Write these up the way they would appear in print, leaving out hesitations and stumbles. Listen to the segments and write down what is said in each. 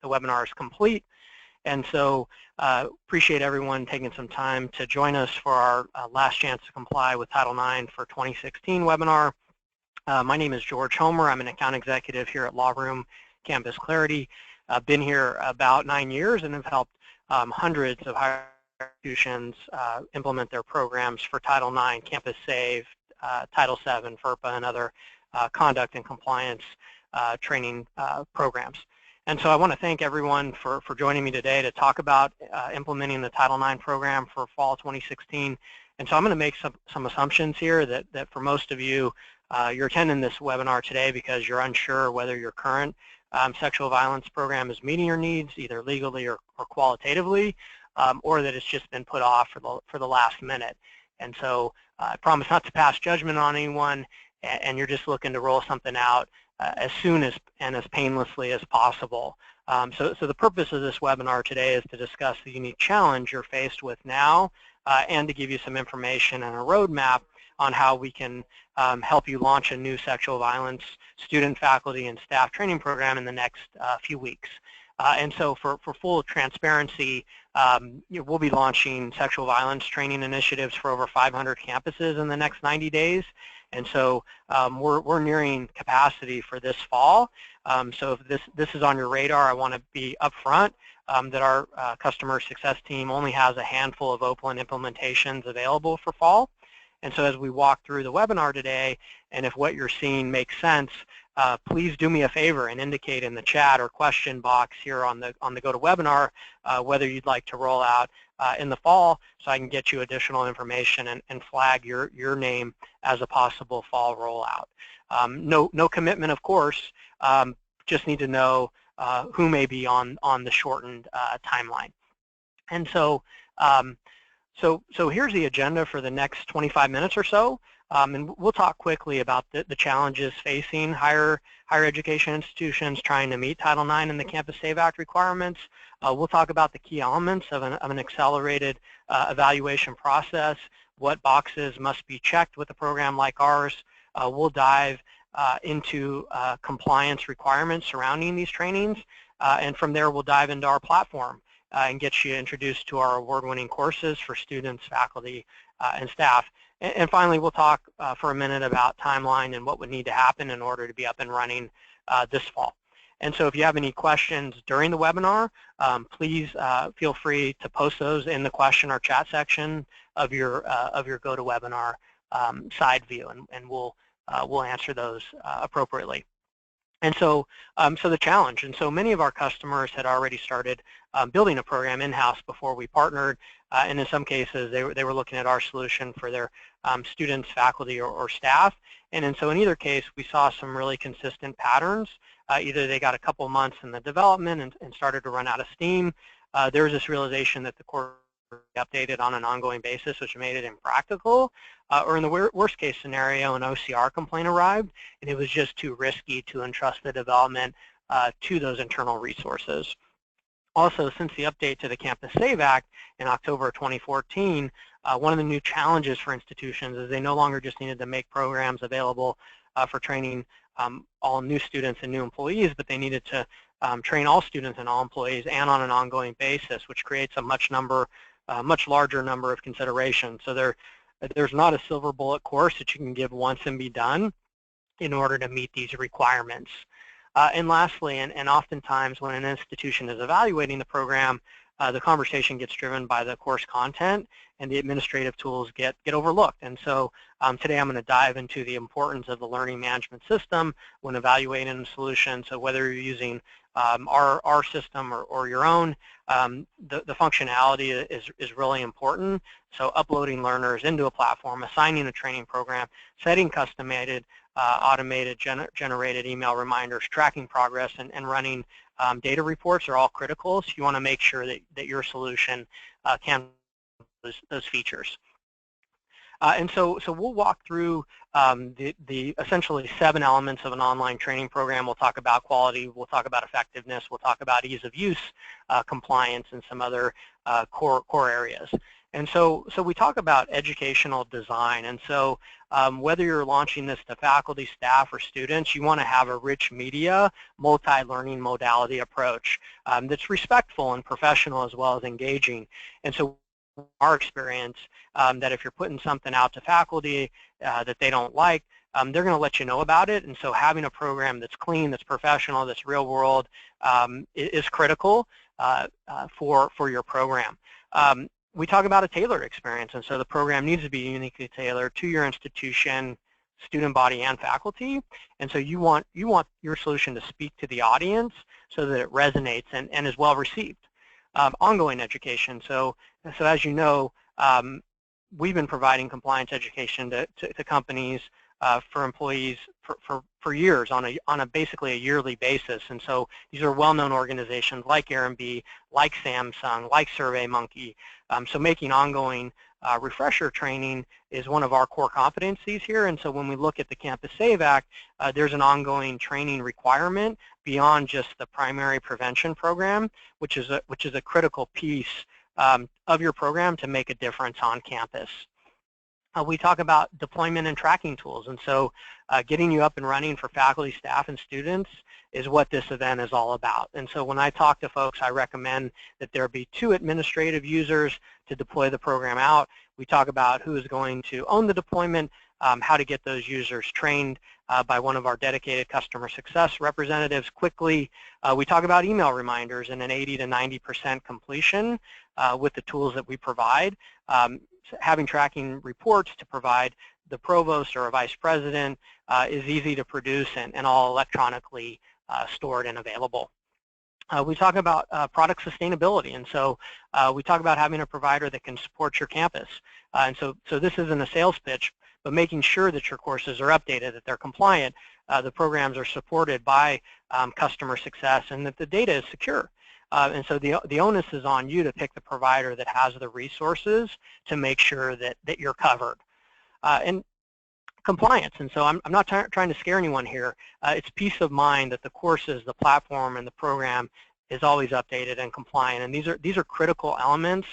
the webinar is complete. And so appreciate everyone taking some time to join us for our last chance to comply with Title IX for 2016 webinar. My name is George Homer. I'm an account executive here at Law Room CampusClarity. I've been here about 9 years and have helped hundreds of higher institutions implement their programs for Title IX, Campus Save, Title VII, FERPA, and other conduct and compliance training programs. And so I want to thank everyone for joining me today to talk about implementing the Title IX program for fall 2016. And so I'm going to make some assumptions here that for most of you, you're attending this webinar today because you're unsure whether your current sexual violence program is meeting your needs, either legally or qualitatively, or that it's just been put off for the last minute. And so I promise not to pass judgment on anyone, and you're just looking to roll something out as soon as and as painlessly as possible. So the purpose of this webinar today is to discuss the unique challenge you're faced with now and to give you some information and a roadmap on how we can help you launch a new sexual violence student, faculty, and staff training program in the next few weeks. And so for full transparency, we'll be launching sexual violence training initiatives for over 500 campuses in the next 90 days. And so we're nearing capacity for this fall. So if this is on your radar, I want to be upfront that our customer success team only has a handful of open implementations available for fall. And so as we walk through the webinar today, and if what you're seeing makes sense, please do me a favor and indicate in the chat or question box here on the GoToWebinar whether you'd like to roll out in the fall, so I can get you additional information and flag your name as a possible fall rollout. No commitment, of course. Just need to know who may be on the shortened timeline. And so here's the agenda for the next 25 minutes or so. And we'll talk quickly about the challenges facing higher education institutions trying to meet Title IX and the Campus Save Act requirements. We'll talk about the key elements of an accelerated evaluation process, what boxes must be checked with a program like ours. We'll dive into compliance requirements surrounding these trainings, and from there we'll dive into our platform and get you introduced to our award-winning courses for students, faculty, and staff. And finally, we'll talk for a minute about timeline and what would need to happen in order to be up and running this fall. And so if you have any questions during the webinar, please feel free to post those in the question or chat section of your GoToWebinar side view, and we'll answer those appropriately. And so the challenge, and so many of our customers had already started building a program in-house before we partnered, and in some cases they were looking at our solution for their students, faculty, or staff. And so in either case, we saw some really consistent patterns. Either they got a couple months in the development and started to run out of steam. There was this realization that the course updated on an ongoing basis, which made it impractical, or in the worst case scenario, an OCR complaint arrived, and it was just too risky to entrust the development to those internal resources. Also, since the update to the Campus Save Act in October 2014, one of the new challenges for institutions is they no longer just needed to make programs available for training all new students and new employees, but they needed to train all students and all employees and on an ongoing basis, which creates a much larger number of considerations. So there's not a silver bullet course that you can give once and be done in order to meet these requirements. And lastly, and oftentimes when an institution is evaluating the program, the conversation gets driven by the course content and the administrative tools get overlooked. And so today I'm going to dive into the importance of the learning management system when evaluating a solution. So whether you're using our system or your own, the functionality is really important. So uploading learners into a platform, assigning a training program, setting custom-made automated generated email reminders, tracking progress, and running data reports are all critical. So you want to make sure that your solution can those features. And so we'll walk through the essentially 7 elements of an online training program. We'll talk about quality, we'll talk about effectiveness, we'll talk about ease of use, compliance, and some other core areas. And so we talk about educational design, and so whether you're launching this to faculty, staff, or students, you want to have a rich media, multi-learning modality approach that's respectful and professional as well as engaging. And so our experience that if you're putting something out to faculty that they don't like, they're going to let you know about it. And so having a program that's clean, that's professional, that's real world is critical for your program. We talk about a tailored experience, and so the program needs to be uniquely tailored to your institution, student body, and faculty. And so you want your solution to speak to the audience so that it resonates and is well received. Ongoing education. So as you know, we've been providing compliance education to companies for employees for years on a basically a yearly basis. And so these are well-known organizations like R&B, like Samsung, like SurveyMonkey. So making ongoing refresher training is one of our core competencies here. And so when we look at the Campus Save Act, there's an ongoing training requirement beyond just the primary prevention program, which is a critical piece of your program to make a difference on campus. We talk about deployment and tracking tools, and so getting you up and running for faculty, staff, and students is what this event is all about. And so when I talk to folks, I recommend that there be 2 administrative users to deploy the program out. We talk about who is going to own the deployment, how to get those users trained by one of our dedicated customer success representatives quickly. We talk about email reminders and an 80 to 90% completion with the tools that we provide. Having tracking reports to provide the provost or a vice president is easy to produce and all electronically stored and available. We talk about product sustainability, and so we talk about having a provider that can support your campus. And so this isn't a sales pitch, but making sure that your courses are updated, that they're compliant, the programs are supported by customer success, and that the data is secure. And so the onus is on you to pick the provider that has the resources to make sure that you're covered. And compliance, and so I'm not trying to scare anyone here. It's peace of mind that the courses, the platform, and the program is always updated and compliant. And these are critical elements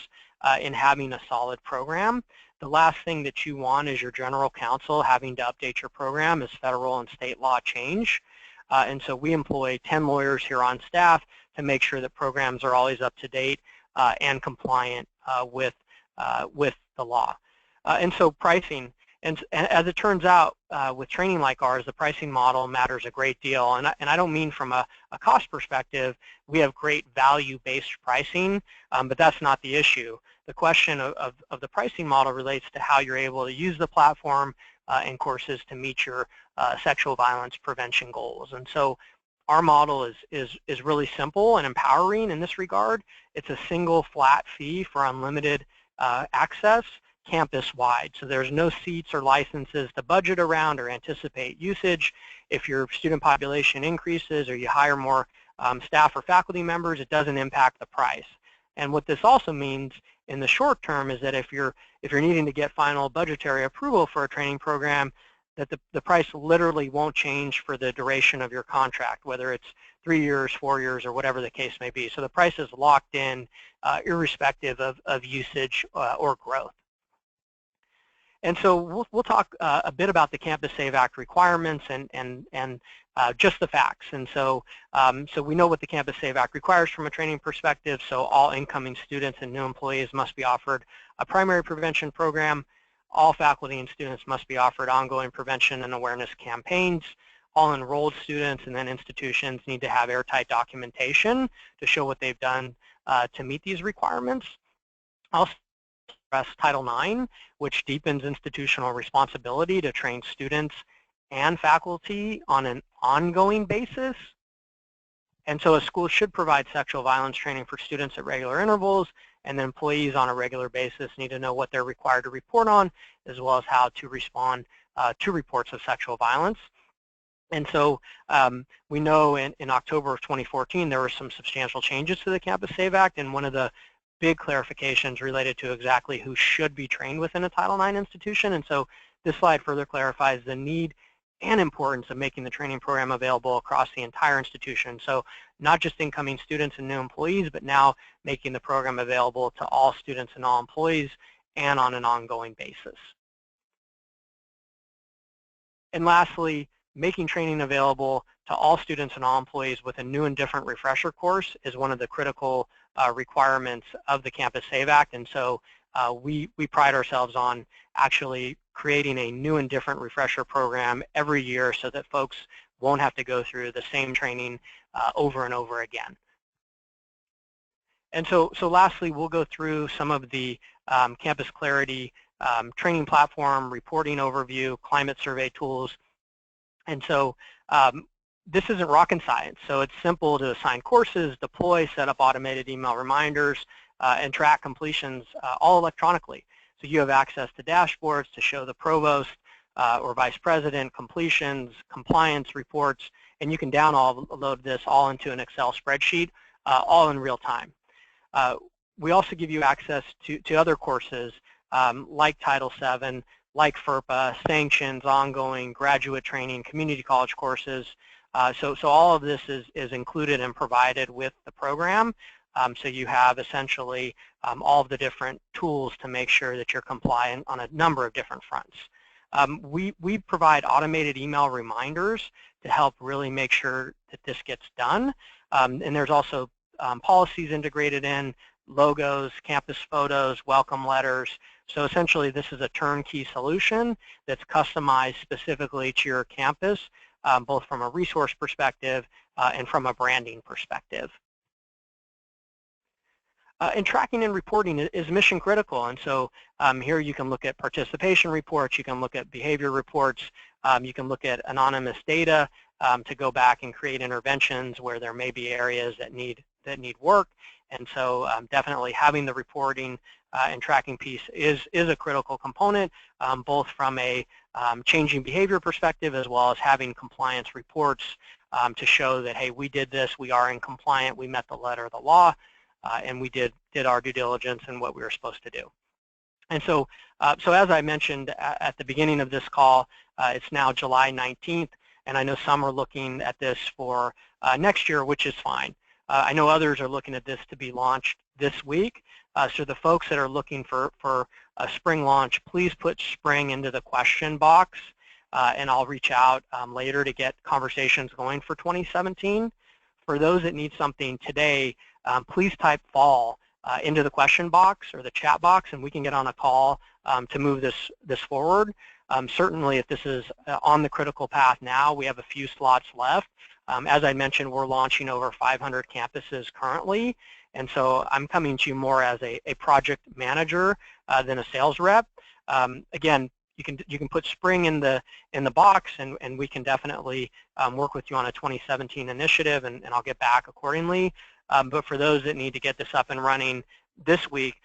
in having a solid program. The last thing that you want is your general counsel having to update your program as federal and state law change. And so we employ 10 lawyers here on staff to make sure that programs are always up to date and compliant with the law. And so pricing, and as it turns out, with training like ours, the pricing model matters a great deal. And I don't mean from a cost perspective. We have great value-based pricing, but that's not the issue. The question of the pricing model relates to how you're able to use the platform and courses to meet your sexual violence prevention goals. And so our model is really simple and empowering in this regard. It's a single flat fee for unlimited access campus-wide. So there's no seats or licenses to budget around or anticipate usage. If your student population increases or you hire more staff or faculty members, it doesn't impact the price. And what this also means in the short term is that if you're needing to get final budgetary approval for a training program, that the price literally won't change for the duration of your contract, whether it's 3 years, 4 years, or whatever the case may be. So the price is locked in irrespective of usage or growth. And so we'll talk a bit about the Campus Save Act requirements and just the facts. And so we know what the Campus Save Act requires from a training perspective. So all incoming students and new employees must be offered a primary prevention program. All faculty and students must be offered ongoing prevention and awareness campaigns. All enrolled students and then institutions need to have airtight documentation to show what they've done to meet these requirements. Also, Title IX, which deepens institutional responsibility to train students and faculty on an ongoing basis. And so a school should provide sexual violence training for students at regular intervals, and the employees on a regular basis need to know what they're required to report on, as well as how to respond to reports of sexual violence. And so we know in October of 2014 there were some substantial changes to the Campus Save Act, and one of the big clarifications related to exactly who should be trained within a Title IX institution. And so this slide further clarifies the need and importance of making the training program available across the entire institution. So not just incoming students and new employees, but now making the program available to all students and all employees and on an ongoing basis. And lastly, making training available to all students and all employees with a new and different refresher course is one of the critical requirements of the Campus Save Act. And so we pride ourselves on actually creating a new and different refresher program every year so that folks won't have to go through the same training over and over again. And so lastly, we'll go through some of the CampusClarity training platform, reporting overview, climate survey tools. And so this isn't rocket science. So it's simple to assign courses, deploy, set up automated email reminders, and track completions all electronically. So you have access to dashboards to show the provost or vice president completions, compliance reports, and you can download this all into an Excel spreadsheet, all in real time. We also give you access to other courses like Title VII, like FERPA, sanctions, ongoing, graduate training, community college courses. So all of this is included and provided with the program. So you have essentially all of the different tools to make sure that you're compliant on a number of different fronts. We provide automated email reminders to help really make sure that this gets done. And there's also policies integrated in, logos, campus photos, welcome letters. So essentially this is a turnkey solution that's customized specifically to your campus, both from a resource perspective and from a branding perspective. And tracking and reporting is mission critical, and so here you can look at participation reports, you can look at behavior reports, you can look at anonymous data to go back and create interventions where there may be areas that need work. And so definitely having the reporting and tracking piece is a critical component, both from a changing behavior perspective as well as having compliance reports to show that, hey, we did this, we are in compliant, we met the letter of the law, and we did our due diligence and what we were supposed to do. And so, as I mentioned at the beginning of this call, it's now July 19th, and I know some are looking at this for next year, which is fine. I know others are looking at this to be launched this week. So the folks that are looking for a spring launch, please put spring into the question box, and I'll reach out later to get conversations going for 2017. For those that need something today, please type fall into the question box or the chat box, and we can get on a call to move this forward. Certainly, if this is on the critical path now, we have a few slots left. As I mentioned, we're launching over 500 campuses currently, and so I'm coming to you more as a project manager than a sales rep. Again, you can put spring in the box, and we can definitely work with you on a 2017 initiative, and I'll get back accordingly. But for those that need to get this up and running this week,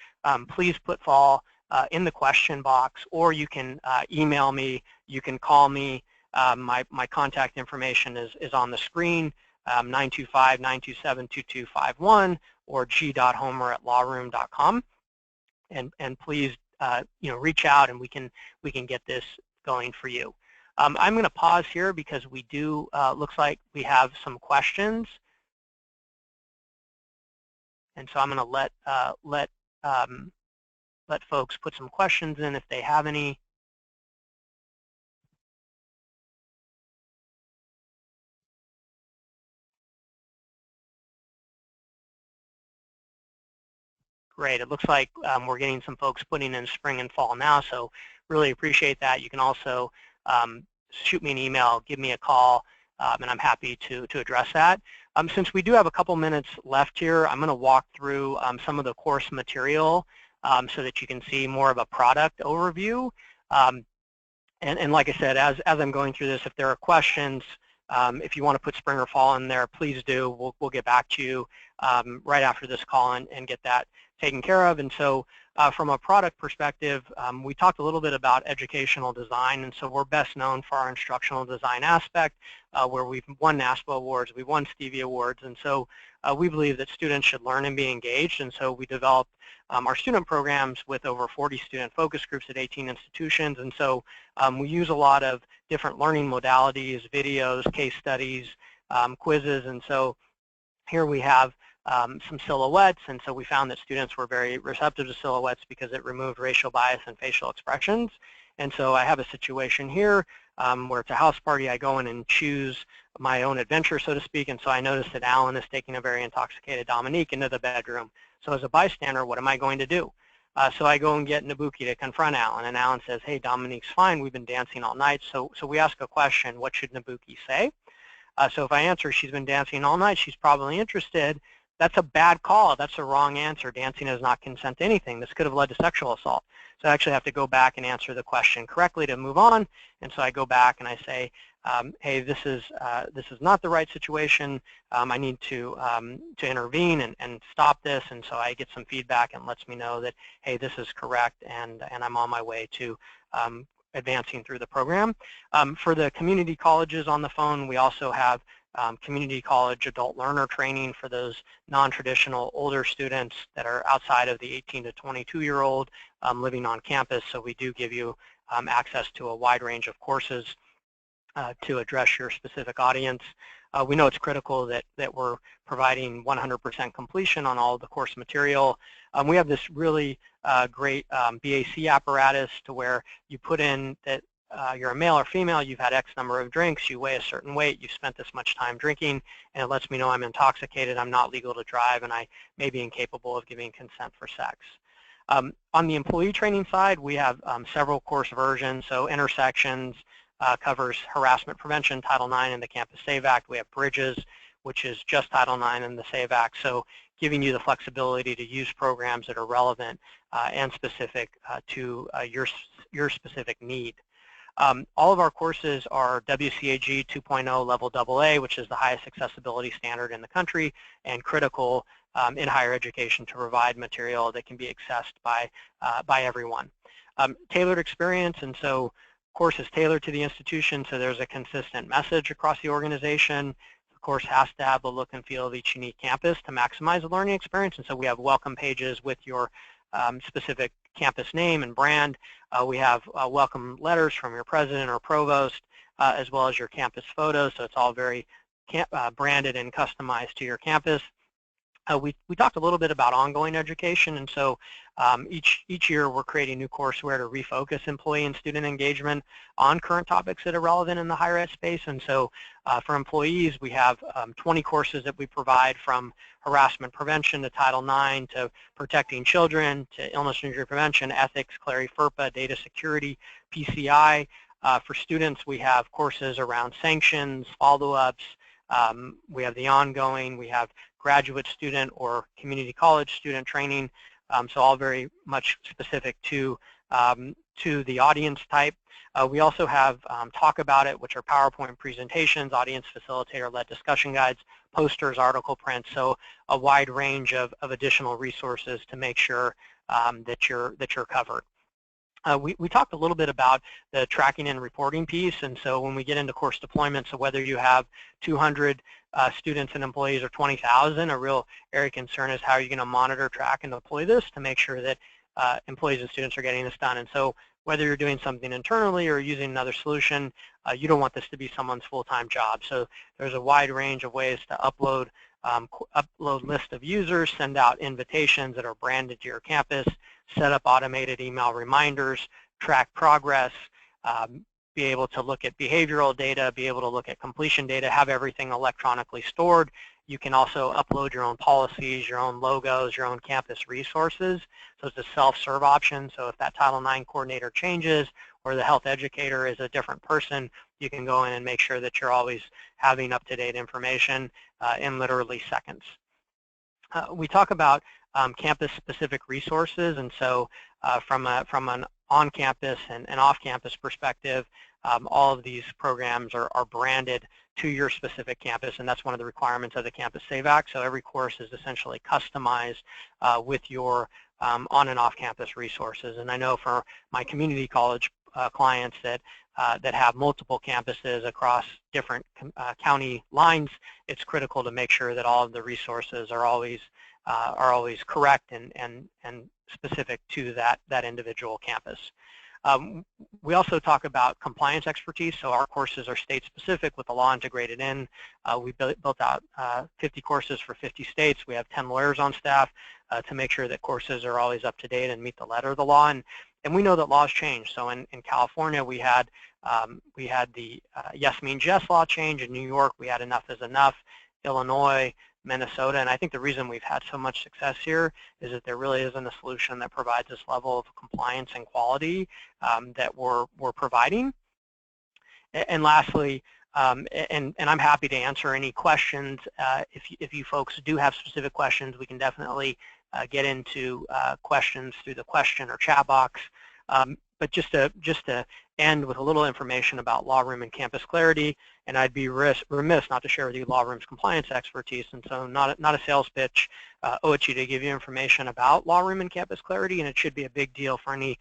please put fall in the question box, or you can email me, you can call me. My contact information is on the screen, 925-927-2251 or g.homer@lawroom.com, and please reach out and we can get this going for you. I'm going to pause here because we do looks like we have some questions, and so I'm going to let folks put some questions in if they have any. Great. It looks like we're getting some folks putting in spring and fall now, so really appreciate that. You can also shoot me an email, give me a call, and I'm happy to address that. Since we do have a couple minutes left here, I'm going to walk through some of the course material so that you can see more of a product overview. And like I said, as I'm going through this, if there are questions, if you want to put spring or fall in there, please do. We'll get back to you right after this call and get that taken care of. And so from a product perspective, we talked a little bit about educational design, and so we're best known for our instructional design aspect, where we've won NASPA awards, we've won Stevie awards, and so we believe that students should learn and be engaged, and so we developed our student programs with over 40 student focus groups at 18 institutions, and so we use a lot of different learning modalities, videos, case studies, quizzes, and so Here we have some silhouettes, and so we found that students were very receptive to silhouettes because it removed racial bias and facial expressions. And so I have a situation here where it's a house party. I go in and choose my own adventure, so to speak, and so I notice that Alan is taking a very intoxicated Dominique into the bedroom. So as a bystander, what am I going to do? So I go and get Nabuki to confront Alan, and Alan says, hey, Dominique's fine, we've been dancing all night. So we ask a question, what should Nabuki say? So if I answer she's been dancing all night, she's probably interested, that's a bad call. That's a wrong answer. Dancing is not consent to anything. This could have led to sexual assault. So I actually have to go back and answer the question correctly to move on. And so I go back and I say, hey, this is not the right situation. I need to intervene and stop this. And so I get some feedback and lets me know that, hey, this is correct, and I'm on my way to advancing through the program. For the community colleges on the phone, we also have community college adult learner training for those non-traditional older students that are outside of the 18 to 22-year-old living on campus. So we do give you access to a wide range of courses to address your specific audience. We know it's critical that we're providing 100% completion on all of the course material. We have this really great BAC apparatus to where you put in that you're a male or female, you've had X number of drinks, you weigh a certain weight, you've spent this much time drinking, and it lets me know I'm intoxicated, I'm not legal to drive, and I may be incapable of giving consent for sex. On the employee training side, we have several course versions. So Intersections covers harassment prevention, Title IX in the Campus Save Act. We have Bridges, which is just Title IX in the Save Act. So giving you the flexibility to use programs that are relevant and specific to your specific need. All of our courses are WCAG 2.0 level AA, which is the highest accessibility standard in the country and critical in higher education to provide material that can be accessed by everyone. Tailored experience, and so course is tailored to the institution, so there's a consistent message across the organization. The course has to have the look and feel of each unique campus to maximize the learning experience, and so we have welcome pages with your specific campus name and brand. We have welcome letters from your president or provost, as well as your campus photos, so it's all very branded and customized to your campus. We talked a little bit about ongoing education, and so each year we're creating new courseware to refocus employee and student engagement on current topics that are relevant in the higher ed space. And so for employees, we have 20 courses that we provide, from harassment prevention to Title IX to protecting children to illness and injury prevention, ethics, Clary FERPA, data security, PCI. For students, we have courses around sanctions, follow-ups. We have the ongoing, we have graduate student or community college student training, so all very much specific to the audience type. We also have Talk About It, which are PowerPoint presentations, audience facilitator-led discussion guides, posters, article prints, so a wide range of additional resources to make sure that you're covered. We talked a little bit about the tracking and reporting piece, and so when we get into course deployment, so whether you have 200 students and employees or 20,000, a real area concern is how are you going to monitor, track, and deploy this to make sure that employees and students are getting this done. And so whether you're doing something internally or using another solution, you don't want this to be someone's full-time job. So there's a wide range of ways to upload list of users, send out invitations that are branded to your campus, set up automated email reminders, track progress, be able to look at behavioral data, be able to look at completion data, have everything electronically stored. You can also upload your own policies, your own logos, your own campus resources. So it's a self-serve option. So if that Title IX coordinator changes or the health educator is a different person, you can go in and make sure that you're always having up-to-date information in literally seconds. We talk about campus-specific resources, and so from an on-campus and off-campus perspective, all of these programs are branded to your specific campus, and that's one of the requirements of the Campus Save Act. So every course is essentially customized with your on and off-campus resources. And I know for my community college clients that have multiple campuses across different county lines, it's critical to make sure that all of the resources are always correct and specific to that individual campus. We also talk about compliance expertise, so our courses are state-specific with the law integrated in. We built out 50 courses for 50 states. We have 10 lawyers on staff to make sure that courses are always up to date and meet the letter of the law. And we know that laws change. So in California, we had the yes means yes law change. In New York, we had enough is enough. Illinois, Minnesota, and I think the reason we've had so much success here is that there really isn't a solution that provides this level of compliance and quality that we're providing. And lastly, and I'm happy to answer any questions. If you folks do have specific questions, we can definitely get into questions through the question or chat box. But just to end with a little information about Law Room and Campus Clarity, and I'd be remiss not to share with you Law Room's compliance expertise, and so not a sales pitch. Owe it to you to give you information about Law Room and Campus Clarity, and it should be a big deal for any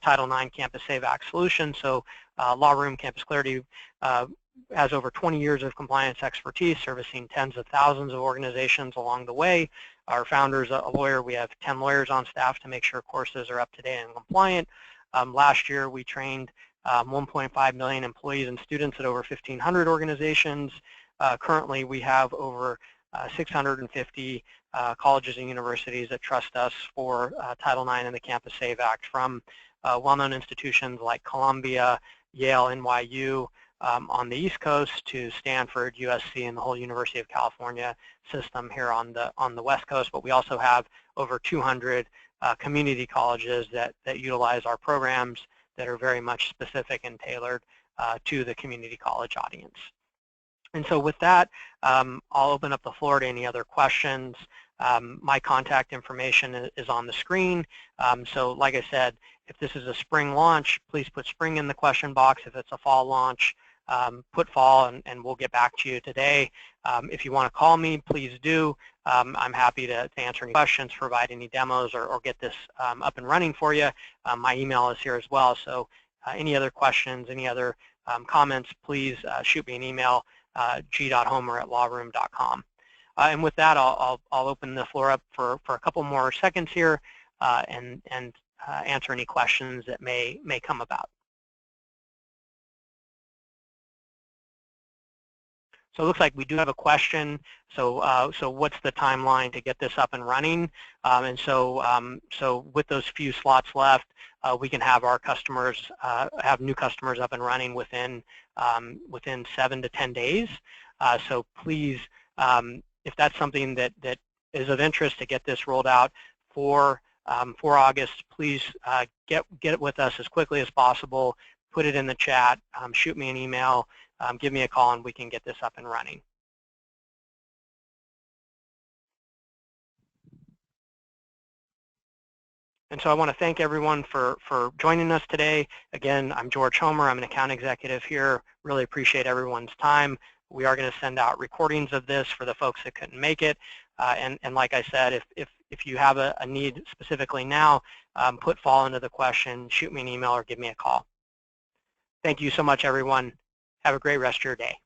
Title IX Campus Save Act solution. So Law Room Campus Clarity has over 20 years of compliance expertise, servicing tens of thousands of organizations along the way. Our founder's a lawyer. We have 10 lawyers on staff to make sure courses are up to date and compliant. Last year, we trained 1.5 million employees and students at over 1,500 organizations. Currently, we have over 650 colleges and universities that trust us for Title IX and the Campus Save Act, from well-known institutions like Columbia, Yale, NYU on the East Coast to Stanford, USC, and the whole University of California system here on the West Coast. But we also have over 200 community colleges that utilize our programs that are very much specific and tailored to the community college audience. And so with that, I'll open up the floor to any other questions. My contact information is on the screen. So like I said, if this is a spring launch, please put spring in the question box. If it's a fall launch, put fall, and we'll get back to you today. If you want to call me, please do. I'm happy to answer any questions, provide any demos, or get this up and running for you. My email is here as well, so any other questions, any other comments, please shoot me an email, g.homer@lawroom.com. And with that, I'll open the floor up for a couple more seconds here and answer any questions that may come about. So it looks like we do have a question. So what's the timeline to get this up and running? And so with those few slots left, we can have our customers have new customers up and running within 7 to 10 days. So please, if that's something that is of interest to get this rolled out for August, please get it with us as quickly as possible. Put it in the chat. Shoot me an email. Give me a call, and we can get this up and running. And so I want to thank everyone for joining us today. Again, I'm George Homer. I'm an account executive here. Really appreciate everyone's time. We are going to send out recordings of this for the folks that couldn't make it. And like I said, if you have a need specifically now, put fall into the question, shoot me an email, or give me a call. Thank you so much, everyone. Have a great rest of your day.